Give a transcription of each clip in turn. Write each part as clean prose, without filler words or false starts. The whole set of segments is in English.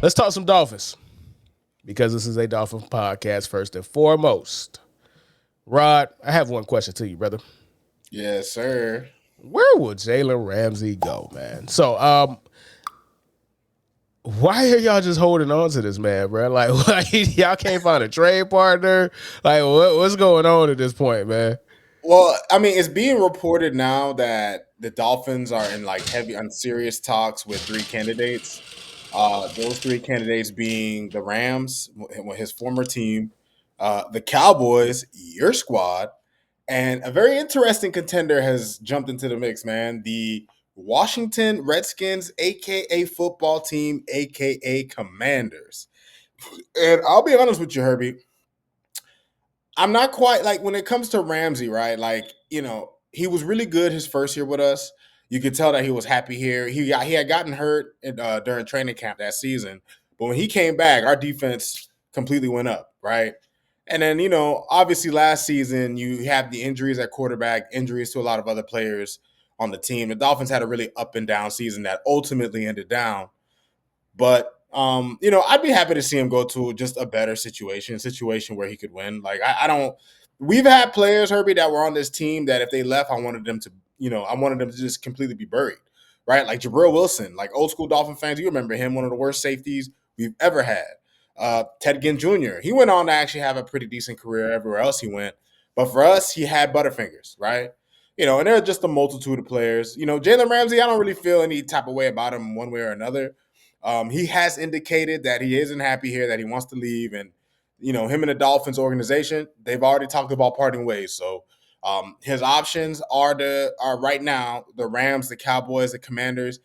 Let's talk some Dolphins because this is a Dolphin podcast first and foremost. Rod, I have one question to you, brother. Yes, sir. Where will Jalen Ramsey go, man? So, why are y'all just holding on to this man, bro? Like y'all can't find a trade partner? Like, what's going on at this point, man? Well, I mean, it's being reported now that the Dolphins are in like heavy on serious talks with three candidates. Those three candidates being the Rams, his former team, the Cowboys, your squad, and a very interesting contender has jumped into the mix, man. The Washington Redskins, aka football team, aka Commanders. And I'll be honest with you, Herbie. I'm not quite like when it comes to Ramsey, right? Like, he was really good his first year with us. You could tell that he was happy here. He had gotten hurt during training camp that season, but when he came back, our defense completely went up, right? And then, obviously last season you have the injuries at quarterback, injuries to a lot of other players on the team. The Dolphins had a really up and down season that ultimately ended down. But I'd be happy to see him go to just a better situation where he could win. Like I don't. We've had players, Herbie, that were on this team that if they left, I wanted them to just completely be buried, right? Like Jabril Wilson, like old school Dolphin fans, you remember him, one of the worst safeties we've ever had. Ted Ginn Jr. He went on to actually have a pretty decent career everywhere else he went, but for us, he had Butterfingers, right? And there are just a multitude of players. Jalen Ramsey, I don't really feel any type of way about him one way or another. He has indicated that he isn't happy here, that he wants to leave, and him and the Dolphins organization, they've already talked about parting ways. So his options are right now the Rams, the Cowboys, the Commanders.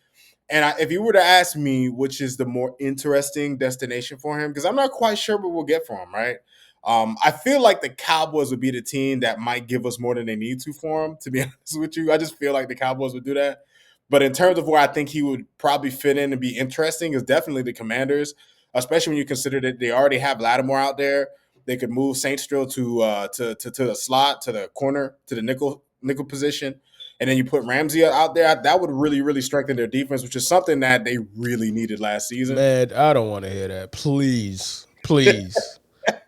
And if you were to ask me which is the more interesting destination for him, because I'm not quite sure what we'll get for him, right? I feel like the Cowboys would be the team that might give us more than they need to for him. To be honest with you, I just feel like the Cowboys would do that. But in terms of where I think he would probably fit in and be interesting is definitely the Commanders, especially when you consider that they already have Lattimore out there. They could move Saint Strill to the slot, to the corner, to the nickel position, and then you put Ramsey out there. That would really, really strengthen their defense, which is something that they really needed last season. Man, I don't want to hear that. Please, please,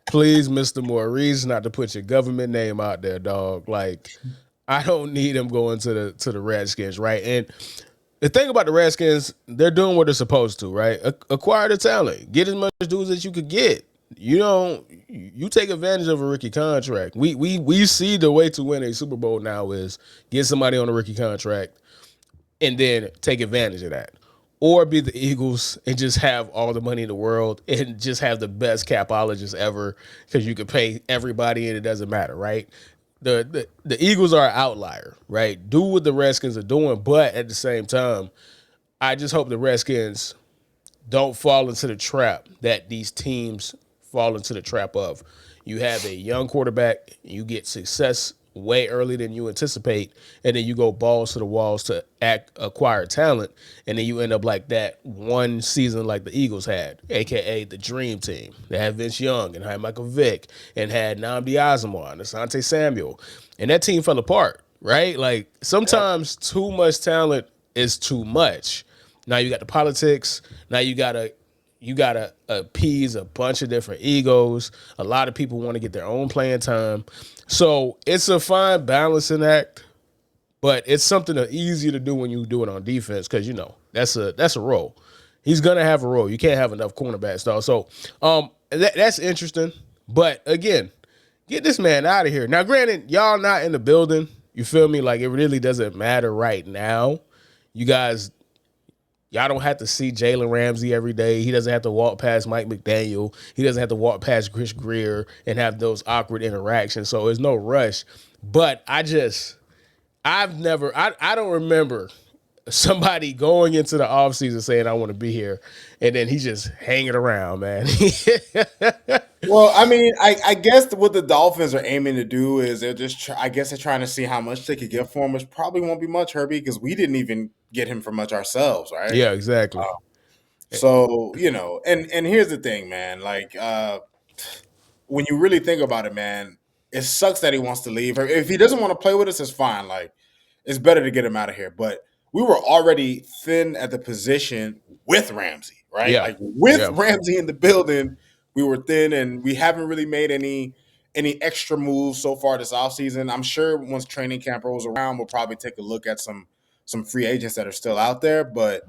please, Mr. Maurice, not to put your government name out there, dog. Like, I don't need him going to the Redskins, right? And the thing about the Redskins, they're doing what they're supposed to, right? Acquire the talent, get as much dudes as you could get. You take advantage of a rookie contract. We see the way to win a Super Bowl now is get somebody on a rookie contract and then take advantage of that. Or be the Eagles and just have all the money in the world and just have the best capologists ever because you can pay everybody and it doesn't matter, right? The Eagles are an outlier, right? Do what the Redskins are doing, but at the same time, I just hope the Redskins don't fall into the trap that these teams fall into the trap of. You have a young quarterback, you get success way earlier than you anticipate, and then you go balls to the walls to acquire talent, and then you end up like that one season like the Eagles had, aka the Dream Team. They had Vince Young and had Michael Vick and had Nnamdi Asomugha and Asante Samuel, and that team fell apart, right? Like sometimes too much talent is too much. Now you got the politics. Now you gotta appease a bunch of different egos. A lot of people want to get their own playing time. So it's a fine balancing act, but it's something easier to do when you do it on defense because that's a role. He's gonna have a role. You can't have enough cornerbacks, though. So that's interesting. But again, get this man out of here. Now, granted, y'all not in the building. You feel me? Like it really doesn't matter right now. You guys, y'all don't have to see Jalen Ramsey every day. He doesn't have to walk past Mike McDaniel. He doesn't have to walk past Chris Greer and have those awkward interactions. So there's no rush. But I don't remember somebody going into the offseason saying, I want to be here. And then he's just hanging around, man. Well, I mean, I guess what the Dolphins are aiming to do is I guess they're trying to see how much they could get for him, which probably won't be much, Herbie, because we didn't even get him for much ourselves, right? Yeah, exactly. So, and here's the thing, man. Like, when you really think about it, man, it sucks that he wants to leave. If he doesn't want to play with us, it's fine. Like, it's better to get him out of here. But we were already thin at the position with Ramsey, right? Yeah. Like with Yeah. Ramsey in the building, we were thin, and we haven't really made any extra moves so far this offseason. I'm sure once training camp rolls around, we'll probably take a look at some free agents that are still out there. But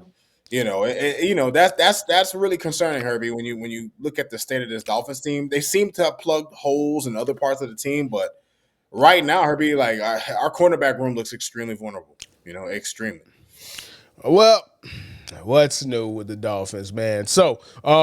that's really concerning, Herbie. When you look at the state of this Dolphins team, they seem to have plugged holes in other parts of the team, but right now, Herbie, like our cornerback room looks extremely vulnerable. Extremely. Well, what's new with the Dolphins, man? So,